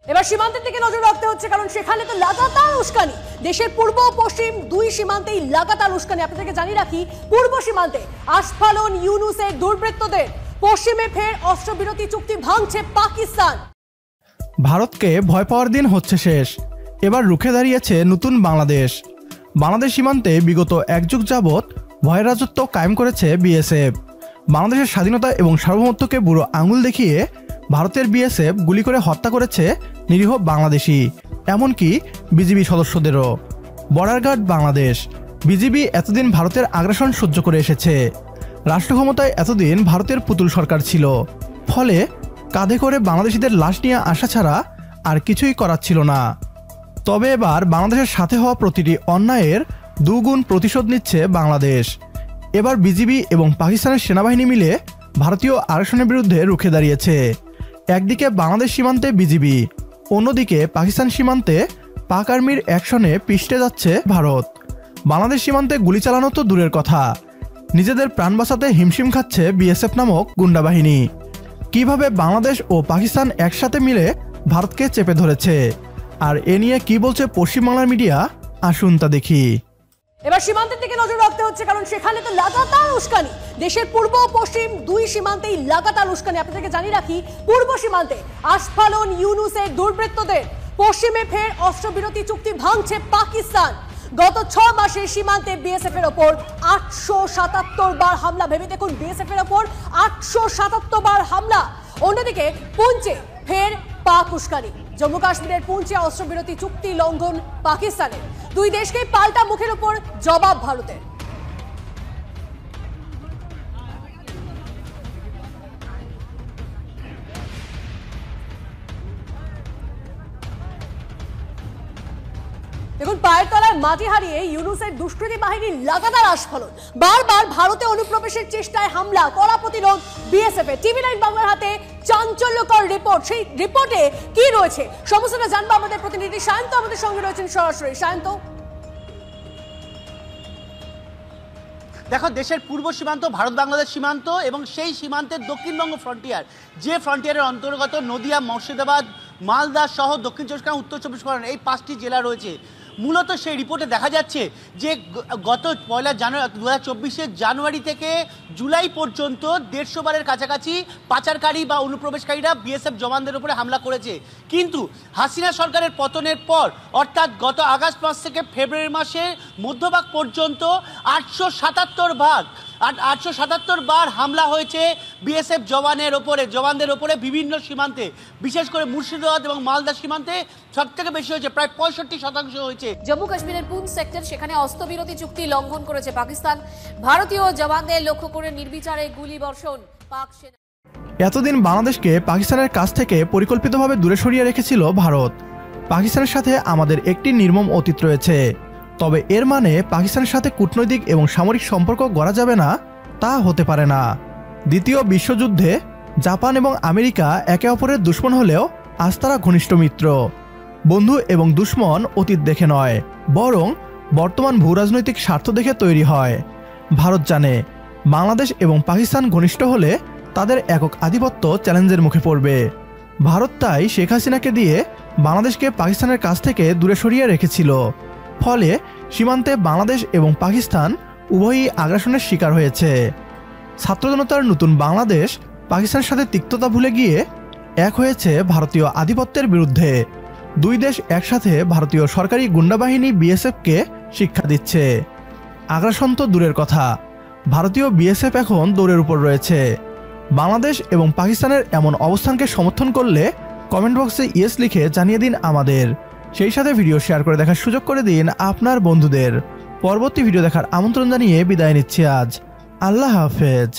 এবার সীমান্তের দিকে নজর রাখতে হচ্ছে, কারণ সেখানে তো লাগাতার উস্কানি। দেশের পূর্ব ও পশ্চিম দুই সীমান্তেই লাগাতার উস্কানি। আপনাদেরকে জানিয়ে রাখি, পূর্ব সীমান্তে আস্ফালন ইউনুসের দুর্বৃত্তদের, পশ্চিমে ফের অস্ত্রবিরতি চুক্তি ভাঙছে পাকিস্তান। ভারতকে ভয় পাওয়ার দিন হচ্ছে শেষ। এবার রুখে দাঁড়িয়েছে নতুন বাংলাদেশ। বাংলাদেশ সীমান্তে বিগত এক যুগ যাবৎ ভয়ের রাজত্ব কায়েম করেছে বিএসএফ। বাংলাদেশের স্বাধীনতা এবং সার্বভৌমত্বকে বুড়ো আঙুল দেখিয়ে ভারতের বিএসএফ গুলি করে হত্যা করেছে নিরীহ বাংলাদেশি, এমনকি বিজিবি সদস্যদেরও। Border guard Bangladesh. বিজিবি এতদিন ভারতের আগ্রাসন সহ্য করে এসেছে। রাষ্ট্র ক্ষমতায় এতদিন ভারতের পুতুল সরকার ছিল, ফলে কাঁধে করে বাংলাদেশিদের লাশ নিয়ে আসা ছাড়া আর কিছুই করার ছিল না। তবে এবার বাংলাদেশের সাথে হওয়া প্রতিটি অন্যায়ের দুগুণ প্রতিশোধ নিচ্ছে বাংলাদেশ। এবার বিজিবি এবং পাকিস্তানের সেনাবাহিনী মিলে ভারতীয় আগ্রাসনের বিরুদ্ধে রুখে দাঁড়িয়েছে। একদিকে বাংলাদেশ সীমান্তে বিজিবি, অন্যদিকে পাকিস্তান সীমান্তে পাক আর্মির অ্যাকশনে পিছটে যাচ্ছে ভারত। বাংলাদেশ সীমান্তে গুলি চালানো তো দূরের কথা, নিজেদের প্রাণ বাঁচাতে হিমশিম খাচ্ছে বিএসএফ নামক গুন্ডা বাহিনী। কিভাবে বাংলাদেশ ও পাকিস্তান একসাথে মিলে ভারতকে চেপে ধরেছে, আর এ নিয়ে কি বলছে পশ্চিমবাংলার মিডিয়া, আসুন তা দেখি। এবার সীমান্তের দিকে নজর রাখতে হচ্ছে, কারণ সেখানে তো লাগাতার উস্কানি। দেশের পূর্ব ও পশ্চিম দুই সীমান্তেই লাগাতার উস্কানি। আপনাদেরকে জানিয়ে রাখি, পূর্ব সীমান্তে আস্ফালন ইউনুসের দুর্বৃত্তদের, পশ্চিমে ফের অস্ত্রবিরতি চুক্তি ভাঙছে পাকিস্তান। গত 6 মাসে সীমান্তে বিএসএফ এর ওপর 877 বার হামলা। ভেবে দেখুন, বিএসএফ এর ওপর 877 বার হামলা। অন্যদিকে পুঞ্চে ফের পাক উস্কানি। জম্মু কাশ্মীরের পুঞ্চে অস্ত্রবিরতি চুক্তি লঙ্ঘন পাকিস্তানের। দুই দেশকে পাল্টা মুখের উপর জবাব ভারতের। দেখুন, পায়ের তলায় মাটি হারিয়ে ইউনুসের দুষ্কৃতী বাহিনীর লাগাতার আস্ফালন। বারবার ভারতে অনুপ্রবেশের চেষ্টায় হামলা, কড়া প্রতিরোধ বিএসএফ এর। টিভি9 বাংলার হাতে চাঞ্চল্যকর রিপোর্ট। সেই রিপোর্টে কি রয়েছে সমস্তটা জানবো আমাদের প্রতিনিধি সায়ন্ত আমাদের সঙ্গে রয়েছেন সরাসরি। সায়ন্ত, দেখো, দেশের পূর্ব সীমান্ত ভারত বাংলাদেশ সীমান্ত এবং সেই সীমান্তের দক্ষিণবঙ্গ ফ্রন্টিয়ার, যে ফ্রন্টিয়ারের অন্তর্গত নদিয়া, মুর্শিদাবাদ, মালদা সহ দক্ষিণ চব্বিশ পরগনা, উত্তর চব্বিশ পরগনা, এই 5টি জেলা রয়েছে। মূলত সেই রিপোর্টে দেখা যাচ্ছে যে গত 1 জানুয়ারি 2024 জানুয়ারি থেকে জুলাই পর্যন্ত 150 বারের কাছাকাছি পাচারকারী বা অনুপ্রবেশকারীরা বিএসএফ জওয়ানদের উপরে হামলা করেছে। কিন্তু হাসিনা সরকারের পতনের পর, অর্থাৎ গত আগস্ট মাস থেকে ফেব্রুয়ারি মাসের মধ্যভাগ পর্যন্ত 877 বার হামলা হয়েছে বিএসএফ জওয়ানদের ওপরে বিভিন্ন সীমান্তে, বিশেষ করে মুর্শিদাবাদ এবং মালদা সীমান্তে সবথেকে বেশি হয়েছে, প্রায় 65% হয়েছে। জম্মু কাশ্মীরের পুঞ্চ সেক্টর, সেখানে অস্ত্রবিরতি চুক্তি লঙ্ঘন করেছে পাকিস্তান। ভারতীয় জওয়ানদের লক্ষ্য করে নির্বিচারে গুলি বর্ষণ পাক সেনা। এতদিন বাংলাদেশকে পাকিস্তানের কাছ থেকে পরিকল্পিতভাবে দূরে সরিয়ে রেখেছিল ভারত। পাকিস্তানের সাথে আমাদের একটি নির্মম অতীত রয়েছে, তবে এর মানে পাকিস্তানের সাথে কূটনৈতিক এবং সামরিক সম্পর্ক গড়া যাবে না, তা হতে পারে না। দ্বিতীয় বিশ্বযুদ্ধে জাপান এবং আমেরিকা একে অপরের দুশ্মন হলেও আজ তারা ঘনিষ্ঠ মিত্র। বন্ধু এবং দুশ্মন অতীত দেখে নয়, বরং বর্তমান ভূরাজনৈতিক স্বার্থ দেখে তৈরি হয়। ভারত জানে বাংলাদেশ এবং পাকিস্তান ঘনিষ্ঠ হলে তাদের একক আধিপত্য চ্যালেঞ্জের মুখে পড়বে। ভারত তাই শেখ হাসিনাকে দিয়ে বাংলাদেশকে পাকিস্তানের কাছ থেকে দূরে সরিয়ে রেখেছিল। ফলে সীমান্তে বাংলাদেশ এবং পাকিস্তান উভয়ই আগ্রাসনের শিকার হয়েছে। ছাত্র জনতার নতুন বাংলাদেশ পাকিস্তানের সাথে তিক্ততা ভুলে গিয়ে এক হয়েছে ভারতীয় আধিপত্যের বিরুদ্ধে। দুই দেশ একসাথে ভারতীয় সরকারি গুন্ডা বাহিনী বিএসএফকে শিক্ষা দিচ্ছে। আগ্রাসন তো দূরের কথা, ভারতীয় বিএসএফ এখন দৌড়ের উপর রয়েছে। বাংলাদেশ এবং পাকিস্তানের এমন অবস্থানকে সমর্থন করলে কমেন্ট বক্সে ইয়েস লিখে জানিয়ে দিন আমাদের। সেই সাথে ভিডিও শেয়ার করে দেখার সুযোগ করে দিন আপনার বন্ধুদের। পরবর্তী ভিডিও দেখার আমন্ত্রণ জানিয়ে বিদায় নিচ্ছি আজ। আল্লাহ হাফেজ।